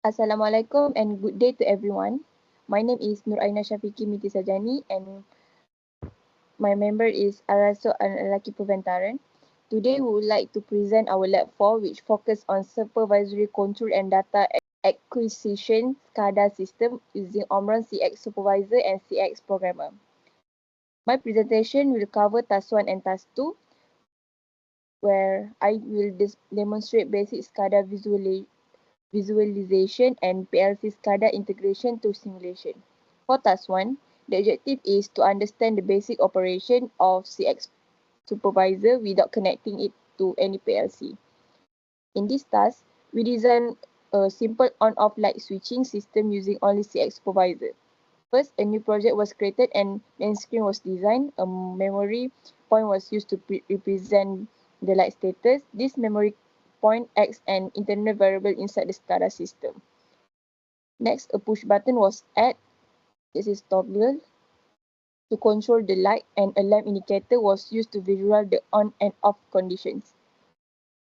Assalamualaikum and good day to everyone. My name is Nur Aina Syafiqi Miti Sajani and my member is Araso Alaki Puventaran. Today we would like to present our LAB4 which focus on supervisory control and data acquisition SCADA system using Omron CX Supervisor and CX Programmer. My presentation will cover task 1 and task 2 where I will demonstrate basic SCADA visualization and PLC SCADA integration to simulation. For task 1, the objective is to understand the basic operation of CX Supervisor without connecting it to any PLC. In this task, we design a simple on-off light switching system using only CX Supervisor. First, a new project was created and main screen was designed. A memory point was used to represent the light status. This memory point acts an internal variable inside the SCADA system. Next, a push button was added. This is toggle to control the light, and a lamp indicator was used to visualize the on and off conditions.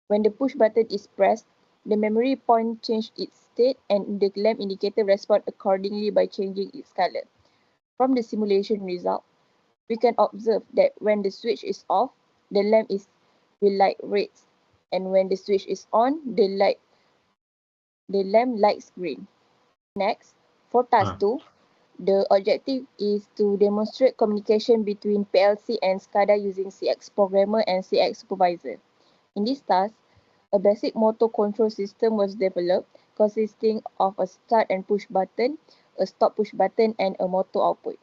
When the push button is pressed, the memory point changes its state and the lamp indicator responds accordingly by changing its color. From the simulation result, we can observe that when the switch is off, the lamp will light red, and when the switch is on, the lamp lights green. Next, for task 2, the objective is to demonstrate communication between PLC and SCADA using CX Programmer and CX Supervisor. In this task, a basic motor control system was developed consisting of a start and push button, a stop push button, and a motor output.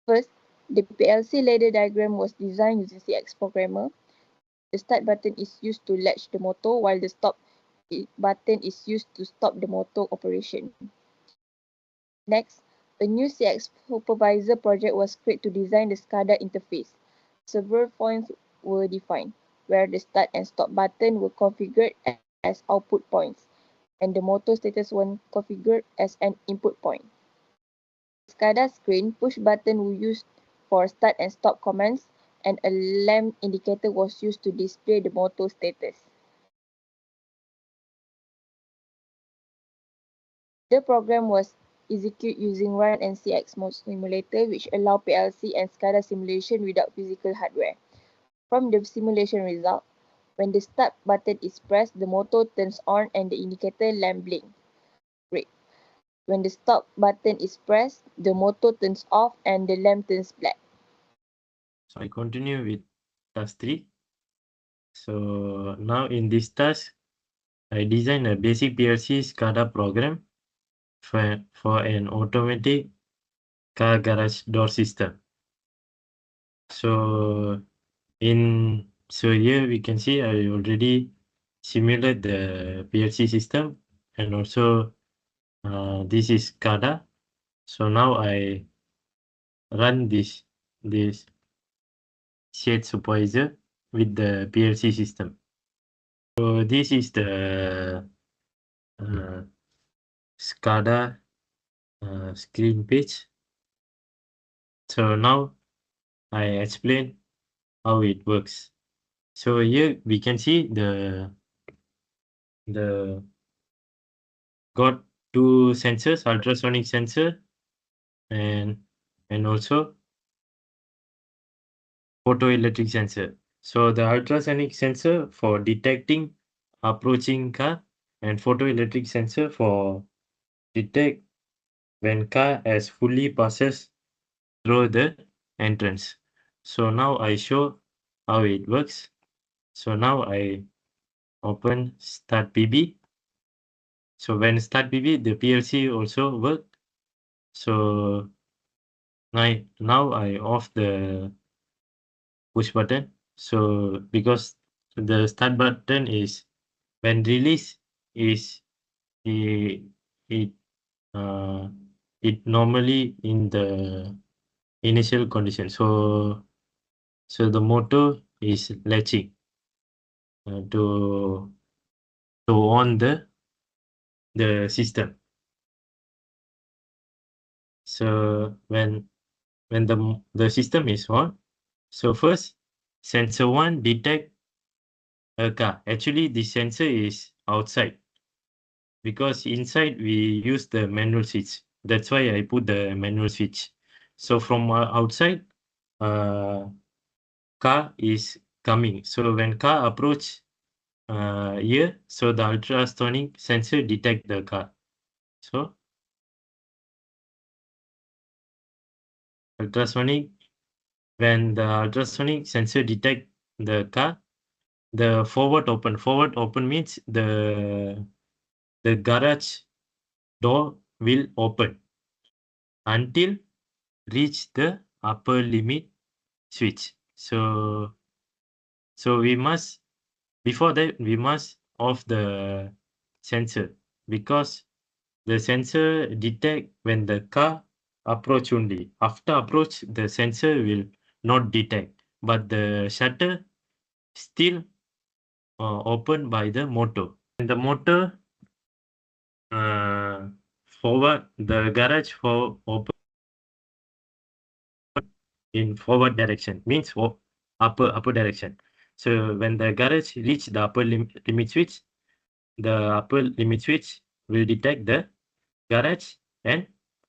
First, the PLC ladder diagram was designed using CX Programmer. The start button is used to latch the motor while the stop button is used to stop the motor operation. Next, a new CX Supervisor project was created to design the SCADA interface. Several points were defined, where the start and stop button were configured as output points, and the motor status was configured as an input point. The SCADA screen push button were used for start and stop commands, and a lamp indicator was used to display the motor status. The program was executed using Run and CX simulator, which allow PLC and SCADA simulation without physical hardware. From the simulation result, when the start button is pressed, the motor turns on and the indicator lamp blinks red. When the stop button is pressed, the motor turns off and the lamp turns black. So I continue with task 3. So now in this task, I design a basic PLC SCADA program for an automatic car garage door system. So here we can see I already simulate the PLC system, and also this is SCADA. So now I run this shade supervisor with the PLC system. So this is the SCADA screen page. So now I explain how it works. So here we can see the got two sensors, ultrasonic sensor and also photoelectric sensor. So the ultrasonic sensor for detecting approaching car, and photoelectric sensor for detect when car has fully passes through the entrance. So now I show how it works. So now I open start PB. So when start PB, the PLC also work. So now I off the push button. So because the start button is when release is it it it normally in the initial condition. So the motor is latching to on the system. So when the system is on, so first sensor 1 detect a car. Actually, the sensor is outside. because inside we use the manual switch. That's why I put the manual switch. So from outside, car is coming. So when car approach here, so the ultrasonic sensor detect the car. So ultrasonic, when the ultrasonic sensor detect the car, the forward open. Forward open means the garage door will open until reach the upper limit switch. So we must, before that we must off the sensor, because the sensor detect when the car approach only. After approach, the sensor will not detect, but the shutter still open by the motor. And the motor forward, the garage for open in forward direction, means for upper direction. So when the garage reach the upper limit switch, the upper limit switch will detect the garage and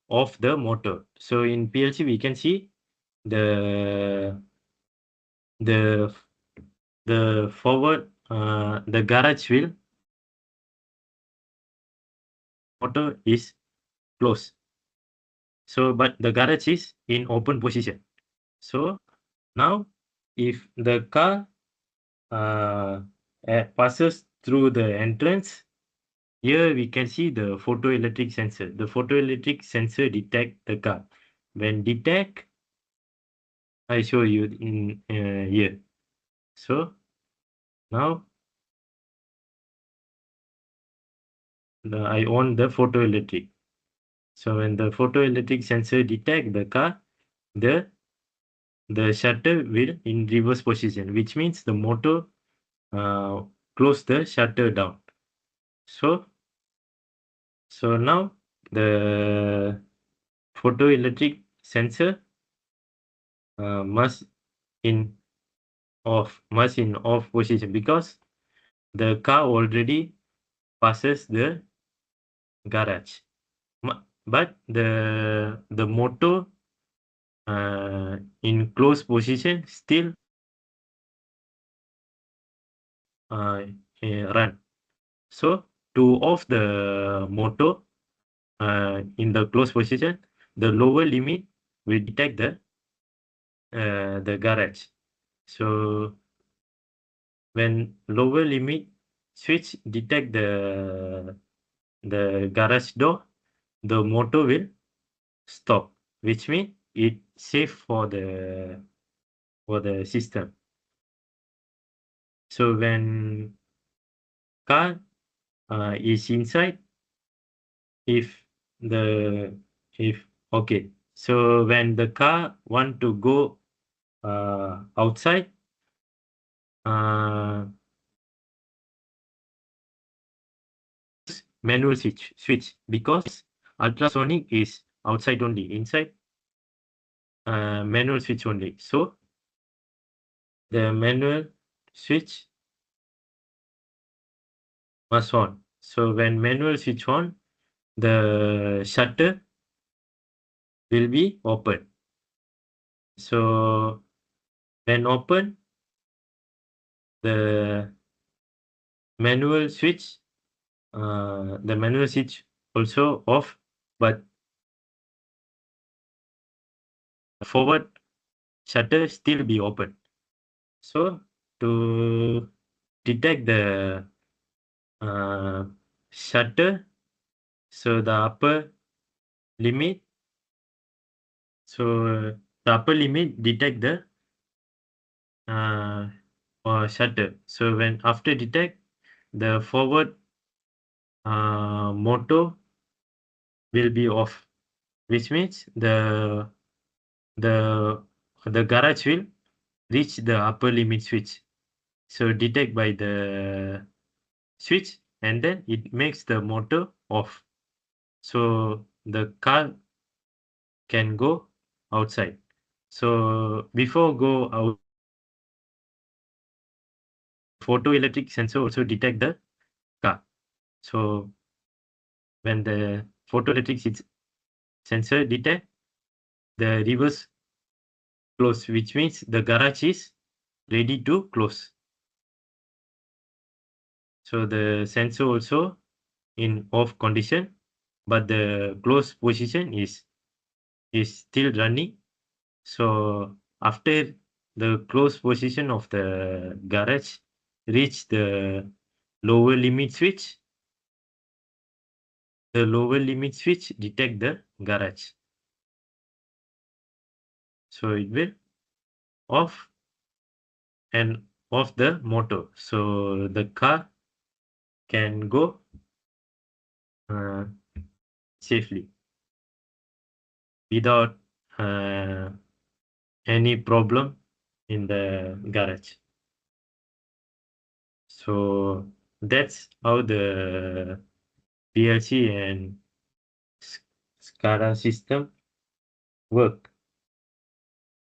off the motor. So in PLC we can see the the the forward the garage wheel motor is closed. So but the garage is in open position. So now if the car passes through the entrance, here we can see the photoelectric sensor. The photoelectric sensor detect the car. When detect, I show you in here. So now I on the photoelectric. So when the photoelectric sensor detect the car, the shutter will in reverse position, which means the motor uh, close the shutter down. So now the photoelectric sensor must in off position, because the car already passes the garage. But the motor in close position still run. So to off the motor in the close position, the lower limit will detect the garage. So when lower limit switch detect the garage door, the motor will stop, which means it safe for the system. So when car is inside, if the if okay, so when the car want to go outside, uh, manual switch, because ultrasonic is outside only, inside manual switch only. So the manual switch must on. So when manual switch on, the shutter will be open. So when open, the manual switch, the manual switch also off, but forward shutter still be open. So to detect the shutter, so the upper limit, so the upper limit detect the shutter. So when after detect, the forward motor will be off, which means the the garage will reach the upper limit switch. So detect by the switch, and then it makes the motor off. So the car can go outside. So before go out, photoelectric sensor also detect the car. So when the photoelectric sensor detect the reverse close, which means the garage is ready to close. So the sensor also in off condition, but the close position is still running. So after the close position of the garage reach the lower limit switch, the lower limit switch detect the garage. So it will off and off the motor. So the car can go uh, safely without uh, any problem in the garage. So that's how the PLC and SCADA system work.